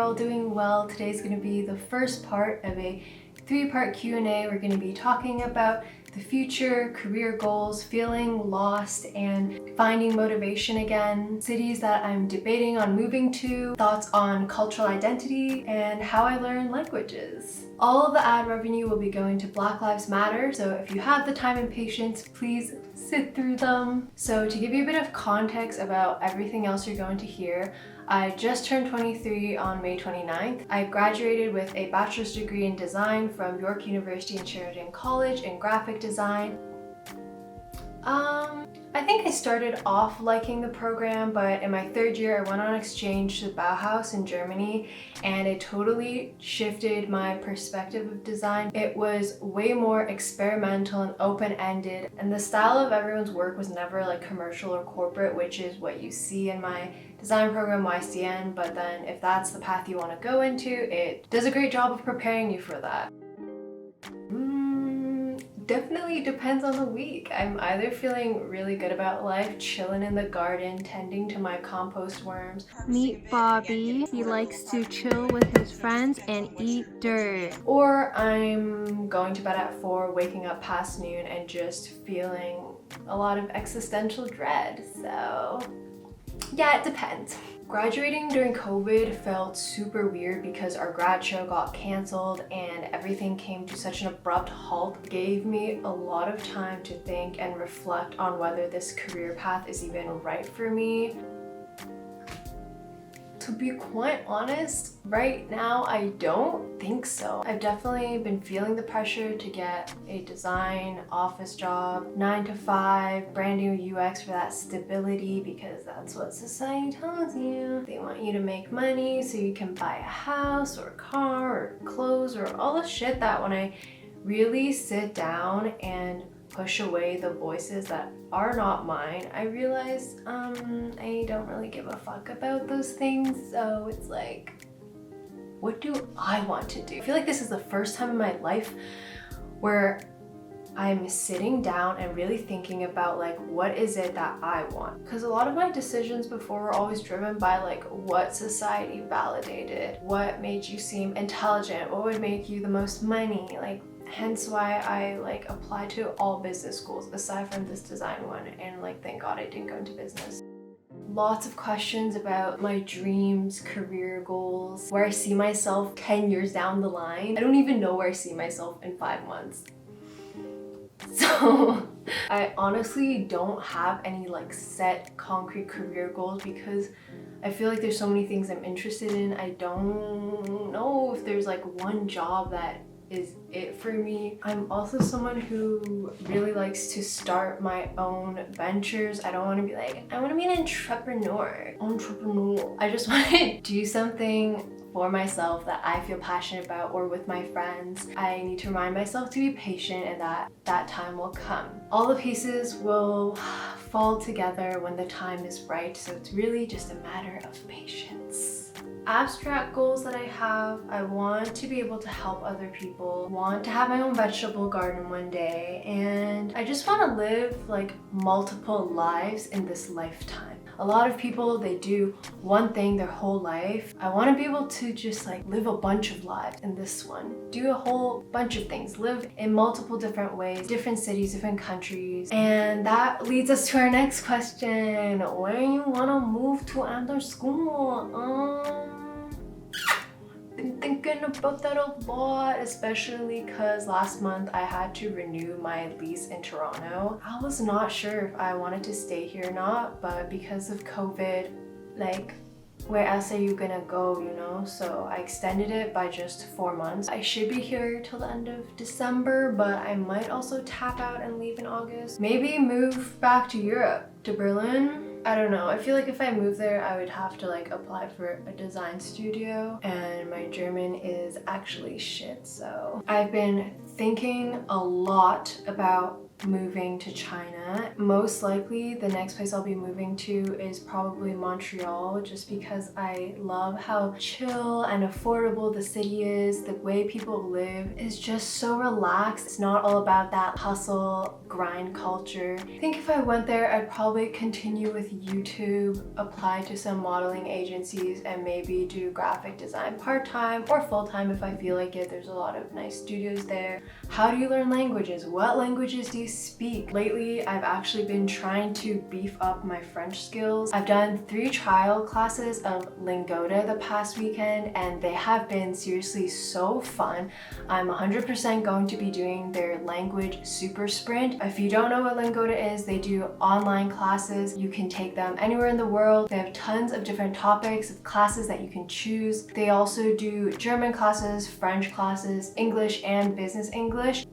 all doing well. Today's going to be the first part of a 3-part Q&A. We're going to be talking about the future, career goals, feeling lost and finding motivation again, cities that I'm debating on moving to, thoughts on cultural identity, and how I learn languages. All of the ad revenue will be going to Black Lives Matter, so if you have the time and patience, please sit through them. So to give you a bit of context about everything else you're going to hear, I just turned 23 on May 29th. I graduated with a bachelor's degree in design from York University and Sheridan College in graphic design. I think I started off liking the program, but in my 3rd year I went on exchange to Bauhaus in Germany and it totally shifted my perspective of design. It was way more experimental and open-ended, and the style of everyone's work was never like commercial or corporate, which is what you see in my design program YCN. But then if that's the path you want to go into, it does a great job of preparing you for that. Definitely depends on the week. I'm either feeling really good about life, chilling in the garden, tending to my compost worms. Meet Bobby. He likes to chill with his friends and eat dirt. Or I'm going to bed at 4, waking up past noon and just feeling a lot of existential dread. So yeah, it depends. Graduating during COVID felt super weird because our grad show got canceled and everything came to such an abrupt halt. It gave me a lot of time to think and reflect on whether this career path is even right for me. To be quite honest, right now I don't think so. I've definitely been feeling the pressure to get a design office job, 9 to 5, branding or UX for that stability, because that's what society tells you. They want you to make money so you can buy a house or a car or clothes or all the shit that when I really sit down and push away the voices that are not mine, I realize I don't really give a fuck about those things. So it's like, what do I want to do? I feel like this is the first time in my life where I'm sitting down and really thinking about like, what is it that I want? Because a lot of my decisions before were always driven by like what society validated, what made you seem intelligent, what would make you the most money, like hence why I like applied to all business schools aside from this design one, and like thank God I didn't go into business. Lots of questions about my dreams, career goals, where I see myself 10 years down the line. I don't even know where I see myself in 5 months. So I honestly don't have any like set concrete career goals because I feel like there's so many things I'm interested in. I don't know if there's like one job that is it for me. I'm also someone who really likes to start my own ventures. I don't want to be like, I want to be an entrepreneur. I just want to do something for myself that I feel passionate about or with my friends. I need to remind myself to be patient and that time will come. All the pieces will fall together when the time is right, so it's really just a matter of patience. Abstract goals that I have: I want to be able to help other people, want to have my own vegetable garden one day, and I just want to live like multiple lives in this lifetime. A lot of people, they do one thing their whole life. I want to be able to just like live a bunch of lives in this one. Do a whole bunch of things. Live in multiple different ways, different cities, different countries. And that leads us to our next question. Where you want to move to after school? Been thinking about that a lot, especially because last month I had to renew my lease in Toronto. I was not sure if I wanted to stay here or not, but because of COVID, like, where else are you gonna go, you know? So I extended it by just 4 months. I should be here till the end of December, but I might also tap out and leave in August. Maybe move back to Europe, to Berlin. I don't know. I feel like if I moved there, I would have to like apply for a design studio, and my German is actually shit. So I've been thinking a lot about moving to China. Most likely the next place I'll be moving to is probably Montreal, just because I love how chill and affordable the city is. The way people live is just so relaxed. It's not all about that hustle grind culture. I think if I went there, I'd probably continue with YouTube, apply to some modeling agencies, and maybe do graphic design part-time or full-time if I feel like it. There's a lot of nice studios there. How do you learn languages? What languages do you speak? Lately, I've actually been trying to beef up my French skills. I've done 3 trial classes of Lingoda the past weekend, and they have been seriously so fun. I'm 100% going to be doing their language super sprint. If you don't know what Lingoda is, they do online classes. You can take them anywhere in the world. They have tons of different topics of classes that you can choose. They also do German classes, French classes, English, and business English.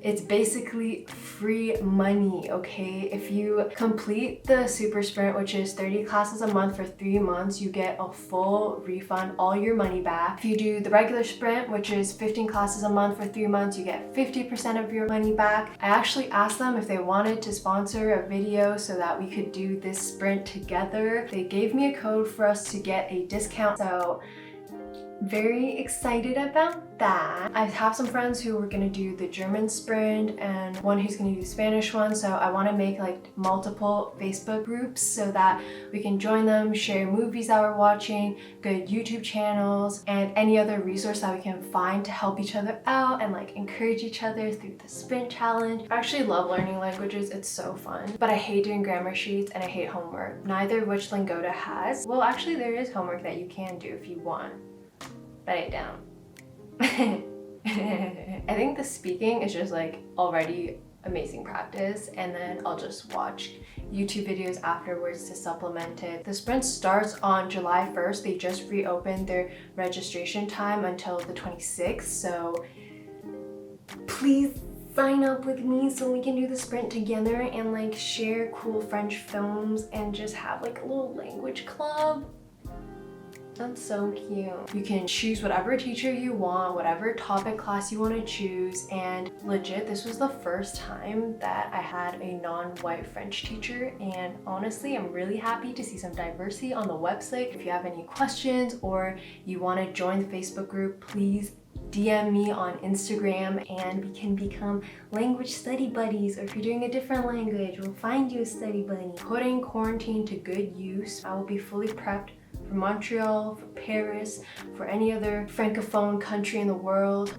It's basically free money, okay? If you complete the super sprint, which is 30 classes a month for 3 months, you get a full refund, all your money back. If you do the regular sprint, which is 15 classes a month for 3 months, you get 50% of your money back. I actually asked them if they wanted to sponsor a video so that we could do this sprint together. They gave me a code for us to get a discount, so very excited about that. I have some friends who were gonna do the German sprint and one who's gonna do the Spanish one, so I want to make like multiple Facebook groups so that we can join them, share movies that we're watching, good YouTube channels, and any other resource that we can find to help each other out and like encourage each other through the sprint challenge. I actually love learning languages, it's so fun, but I hate doing grammar sheets and I hate homework, neither of which Lingoda has. Well, actually there is homework that you can do if you want, but I don't. I think the speaking is just like already amazing practice, and then I'll just watch YouTube videos afterwards to supplement it. The sprint starts on July 1st. They just reopened their registration time until the 26th, so please sign up with me so we can do the sprint together and like share cool French films and just have like a little language club. That's so cute. You can choose whatever teacher you want, whatever topic class you want to choose, and legit, this was the first time that I had a non-white French teacher, and honestly, I'm really happy to see some diversity on the website. If you have any questions or you want to join the Facebook group, please DM me on Instagram and we can become language study buddies, or if you're doing a different language, we'll find you a study buddy. Putting quarantine to good use. I will be fully prepped for Montreal, for Paris, for any other francophone country in the world.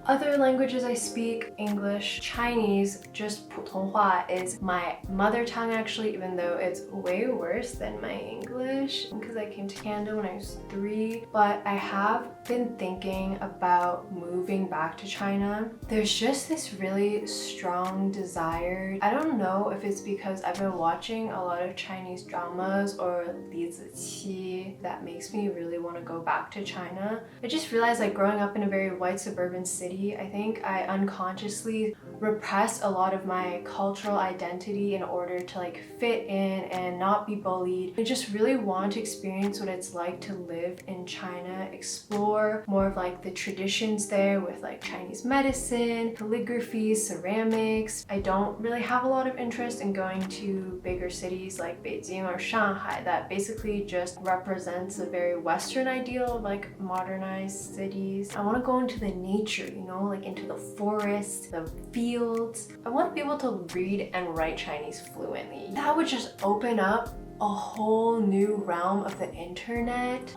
Other languages I speak: English, Chinese, just 普通话 is my mother tongue actually, even though it's way worse than my English because I came to Canada when I was 3. But I have been thinking about moving back to China. There's just this really strong desire. I don't know if it's because I've been watching a lot of Chinese dramas or 李子柒 that makes me really want to go back to China. I just realized, like, growing up in a very white suburban city, I think I unconsciously repressed a lot of my cultural identity in order to like fit in and not be bullied. I just really want to experience what it's like to live in China, explore more of like the traditions there with like Chinese medicine, calligraphy, ceramics. I don't really have a lot of interest in going to bigger cities like Beijing or Shanghai that basically just represents a very Western ideal of like modernized cities. I want to go into the nature, you know, like into the forest, the fields. I want to be able to read and write Chinese fluently. That would just open up a whole new realm of the internet.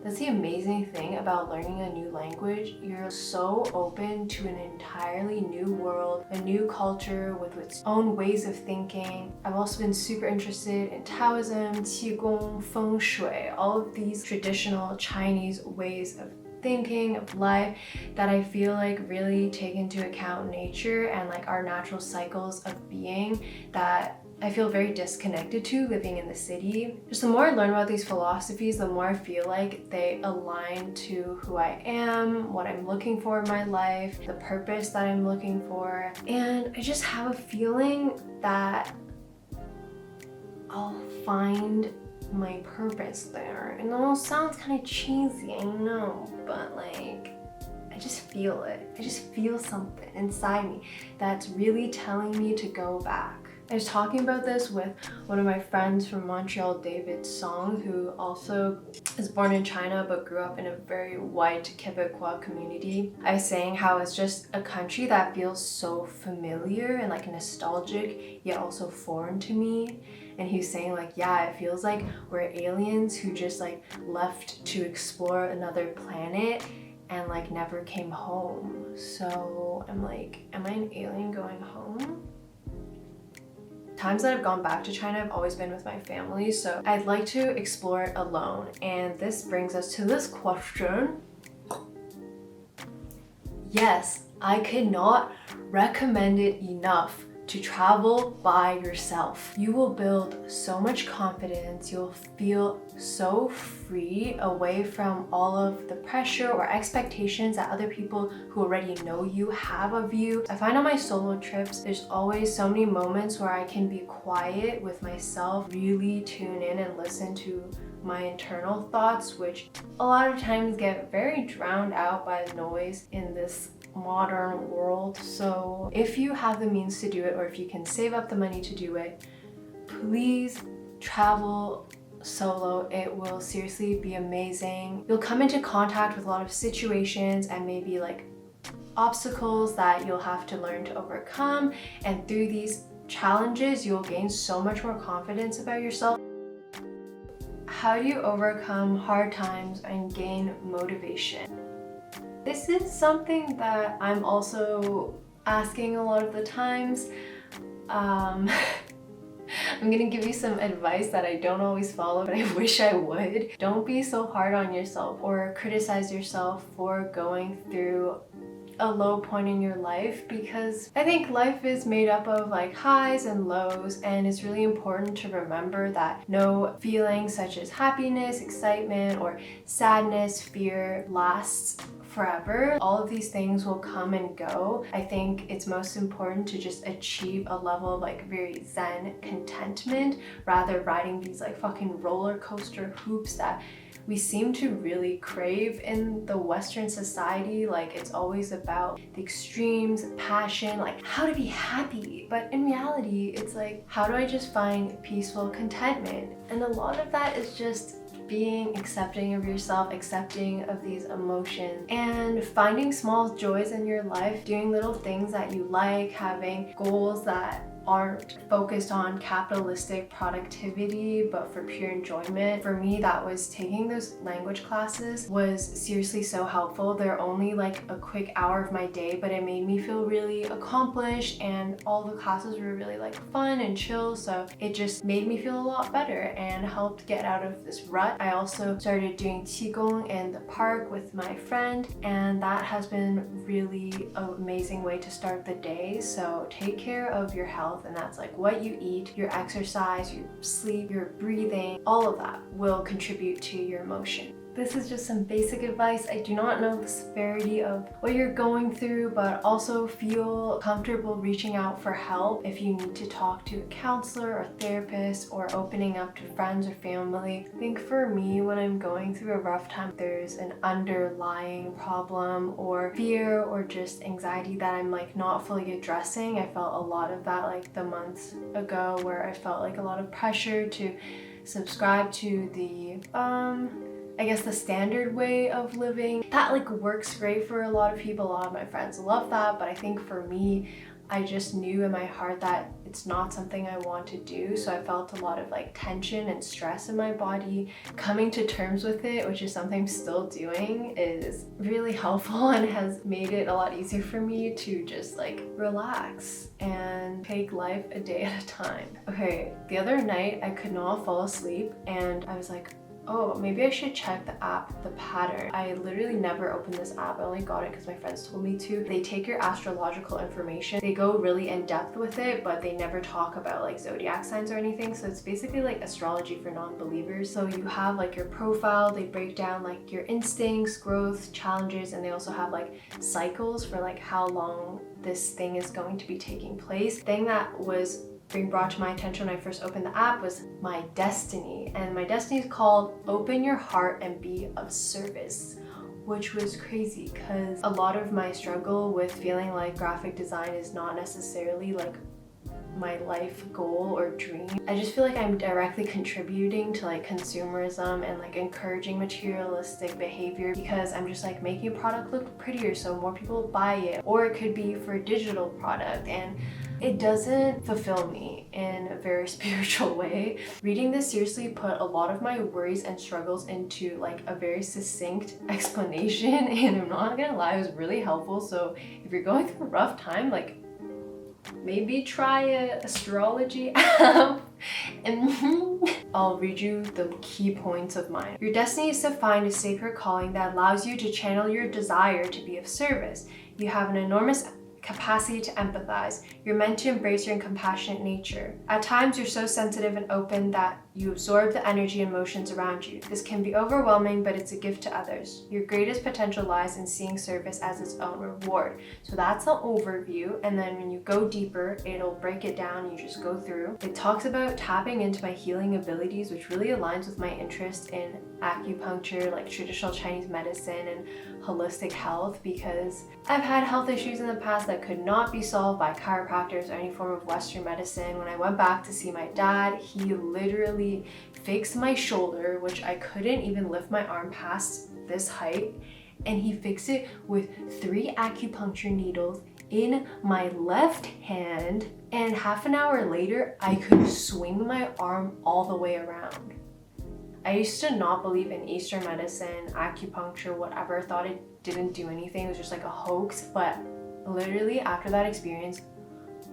That's the amazing thing about learning a new language. You're so open to an entirely new world, a new culture with its own ways of thinking. I've also been super interested in Taoism, Qigong, Feng Shui, all of these traditional Chinese ways of thinking, of life, that I feel like really take into account nature and like our natural cycles of being that I feel very disconnected to living in the city. Just the more I learn about these philosophies, the more I feel like they align to who I am, what I'm looking for in my life, the purpose that I'm looking for. And I just have a feeling that I'll find my purpose there. And it almost sounds kind of cheesy, I know, but like, I just feel it. I just feel something inside me that's really telling me to go back. I was talking about this with one of my friends from Montreal, David Song, who also is born in China but grew up in a very white Quebecois community. I was saying how it's just a country that feels so familiar and like nostalgic, yet also foreign to me. And he's saying like, yeah, it feels like we're aliens who just like left to explore another planet and like never came home. So I'm like, am I an alien going home? Times that I've gone back to China, I've always been with my family, so I'd like to explore it alone. And this brings us to this question. Yes, I cannot recommend it enough to travel by yourself. You will build so much confidence. You'll feel so free away from all of the pressure or expectations that other people who already know you have of you. I find on my solo trips, there's always so many moments where I can be quiet with myself, really tune in and listen to my internal thoughts, which a lot of times get very drowned out by the noise in this modern world. So if you have the means to do it, or if you can save up the money to do it, please travel solo. It will seriously be amazing. You'll come into contact with a lot of situations and maybe like obstacles that you'll have to learn to overcome, and through these challenges you'll gain so much more confidence about yourself. How do you overcome hard times and gain motivation? This is something that I'm also asking a lot of the times. I'm gonna give you some advice that I don't always follow, but I wish I would. Don't be so hard on yourself or criticize yourself for going through a low point in your life, because I think life is made up of like highs and lows, and it's really important to remember that no feeling such as happiness, excitement, or sadness, fear lasts forever. All of these things will come and go. I think it's most important to just achieve a level of like very zen contentment, rather riding these like fucking roller coaster hoops that we seem to really crave in the Western society. Like it's always about the extremes, passion, like how to be happy. But in reality, it's like, how do I just find peaceful contentment? And a lot of that is just being accepting of yourself, accepting of these emotions, and finding small joys in your life, doing little things that you like, having goals that aren't focused on capitalistic productivity but for pure enjoyment. For me, that was taking those language classes was seriously so helpful. They're only like a quick hour of my day, but it made me feel really accomplished, and all the classes were really like fun and chill, so it just made me feel a lot better and helped get out of this rut. I also started doing qigong in the park with my friend, and that has been really an amazing way to start the day. So take care of your health, and that's like what you eat, your exercise, your sleep, your breathing, all of that will contribute to your emotion. This is just some basic advice. I do not know the severity of what you're going through, but also feel comfortable reaching out for help if you need to talk to a counselor or therapist, or opening up to friends or family. I think for me, when I'm going through a rough time, there's an underlying problem or fear or just anxiety that I'm like not fully addressing. I felt a lot of that like the months ago, where I felt like a lot of pressure to subscribe to the I guess the standard way of living. That like works great for a lot of people. A lot of my friends love that, but I think for me, I just knew in my heart that it's not something I want to do. So I felt a lot of like tension and stress in my body. Coming to terms with it, which is something I'm still doing, is really helpful and has made it a lot easier for me to just like relax and take life a day at a time. Okay, the other night I could not fall asleep, and I was like, oh, maybe I should check the app, The Pattern. I literally never opened this app. I only got it because my friends told me to. They take your astrological information. They go really in depth with it, but they never talk about like zodiac signs or anything. So it's basically like astrology for non-believers. So you have like your profile, they break down like your instincts, growth, challenges, and they also have like cycles for like how long this thing is going to be taking place. The thing that was being brought to my attention when I first opened the app was my destiny, and my destiny is called Open Your Heart and Be of Service. which was crazy because a lot of my struggle with feeling like graphic design is not necessarily like my life goal or dream. I just feel like I'm directly contributing to like consumerism and like encouraging materialistic behavior because I'm just like making a product look prettier so more people buy it, or it could be for a digital product, and it doesn't fulfill me in a very spiritual way. Reading this seriously put a lot of my worries and struggles into like a very succinct explanation, and I'm not gonna lie, it was really helpful. So if you're going through a rough time, like maybe try a astrology app. And I'll read you the key points of mine. Your destiny is to find a sacred calling that allows you to channel your desire to be of service. You have an enormous capacity to empathize. You're meant to embrace your compassionate nature. At times, you're so sensitive and open that you absorb the energy and emotions around you. This can be overwhelming, but it's a gift to others. Your greatest potential lies in seeing service as its own reward. So that's the overview, and then when you go deeper, it'll break it down. You just go through. It talks about tapping into my healing abilities, which really aligns with my interest in acupuncture, like traditional Chinese medicine and holistic health, because I've had health issues in the past that could not be solved by chiropractors or any form of Western medicine. When I went back to see my dad, he literally fixed my shoulder, which I couldn't even lift my arm past this height, and he fixed it with 3 acupuncture needles in my left hand, and half an hour later I could swing my arm all the way around. I used to not believe in Eastern medicine, acupuncture, whatever, thought it didn't do anything, it was just like a hoax, but literally after that experience,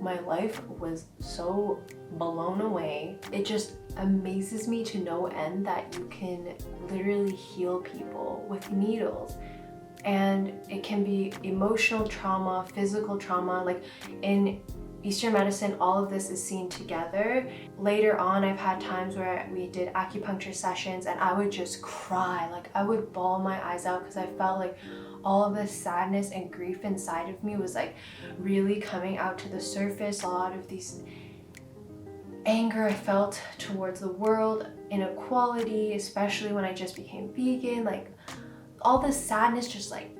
my life was so blown away. It just amazes me to no end that you can literally heal people with needles. And it can be emotional trauma, physical trauma, like in Eastern medicine, all of this is seen together. Later on, I've had times where we did acupuncture sessions and I would just cry, like I would bawl my eyes out because I felt like all of the sadness and grief inside of me was like really coming out to the surface. A lot of these anger I felt towards the world, inequality, especially when I just became vegan, like all this sadness just like,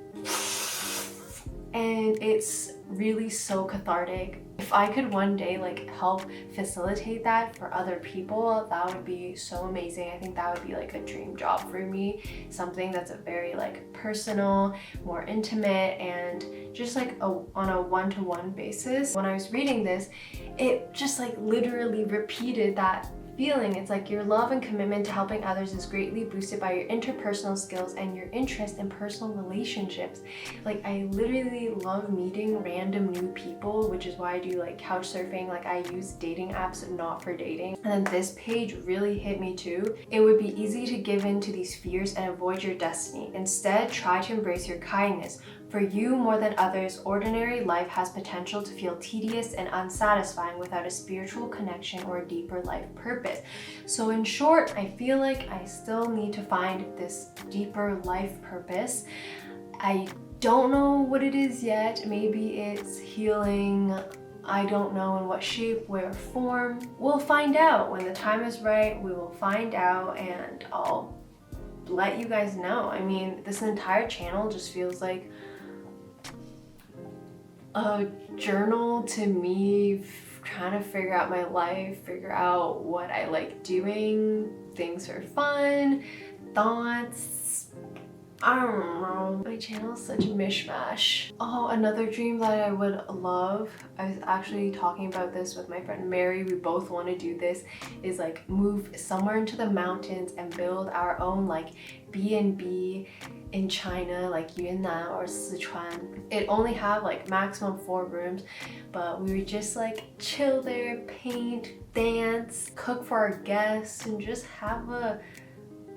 and it's really so cathartic. If I could one day like help facilitate that for other people, that would be so amazing. I think that would be like a dream job for me, something that's a very like personal, more intimate, and just like on a one-to-one basis. When I was reading this, it just like literally repeated that feeling. It's like your love and commitment to helping others is greatly boosted by your interpersonal skills and your interest in personal relationships. Like I literally love meeting random new people, which is why I do like couch surfing. Like I use dating apps not for dating. And then this page really hit me too. It would be easy to give in to these fears and avoid your destiny. Instead, try to embrace your kindness. For you, more than others, ordinary life has potential to feel tedious and unsatisfying without a spiritual connection or a deeper life purpose. So in short, I feel like I still need to find this deeper life purpose. I don't know what it is yet. Maybe it's healing. I don't know in what shape, way, or form. We'll find out. When the time is right, we will find out, and I'll let you guys know. I mean, this entire channel just feels like a journal to me, trying to figure out my life, figure out what I like doing, things for fun, thoughts. I don't know. My channel is such a mishmash. Oh, another dream that I would love, I was actually talking about this with my friend Mary, we both want to do this, is like move somewhere into the mountains and build our own like B&B in China, like Yunnan or Sichuan. It only have like maximum 4 rooms, but we would just like chill there, paint, dance, cook for our guests, and just have a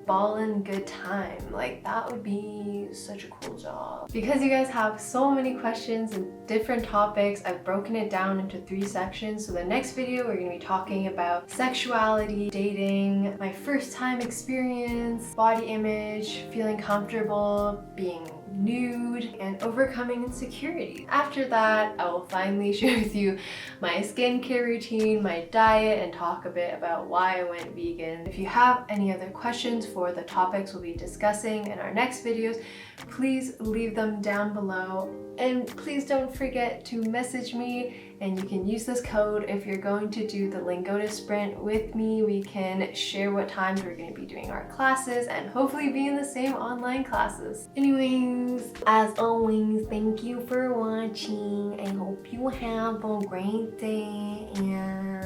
ballin' good time. Like that would be such a cool job. Because you guys have so many questions and different topics, I've broken it down into 3 sections. So the next video we're gonna be talking about sexuality, dating, my first time experience, body image, feeling comfortable being nude, and overcoming insecurity. After that, I will finally share with you my skincare routine, my diet, and talk a bit about why I went vegan. If you have any other questions for the topics we'll be discussing in our next videos, please leave them down below. And please don't forget to message me, and you can use this code if you're going to do the Lingo to Sprint with me. We can share what times we're going to be doing our classes and hopefully be in the same online classes. Anyways, as always, thank you for watching. I hope you have a great day, and